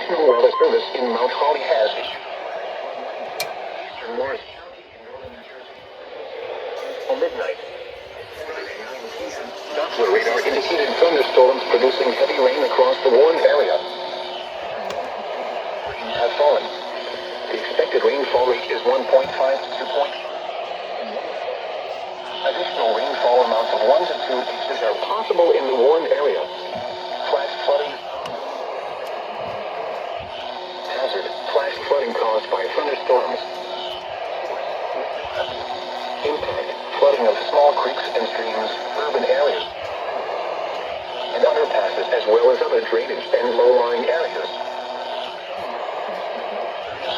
National Weather Service in Mount Holly has issued eastern Morris County in northern New Jersey. Until midnight. Doppler radar indicated thunderstorms producing heavy rain across the warned area. Rain has fallen. The expected rainfall rate is 1.5 to 2. Additional rainfall amounts of 1 to 2 inches are possible in the warned area. Flash flooding. Hazard. Flash flooding caused by thunderstorms. Impact. Flooding of small creeks and streams, urban areas, and underpasses, as well as other drainage and low-lying areas.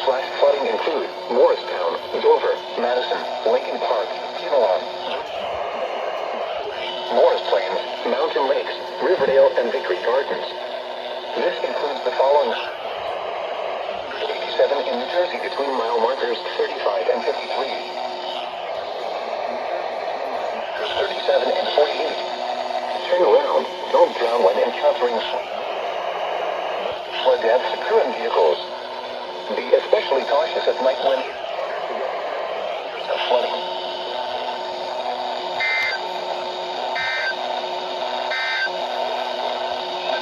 Flash flooding include Morristown, Dover, Madison, Lincoln Park, Kinnelon, Morris Plains, Mountain Lakes, Riverdale, and Victory Gardens. This includes the following: 87 in New Jersey between mile markers 35 and 53. 37 and 48. Turn around. Don't drown when encountering flood depths, current vehicles. Be especially cautious at night when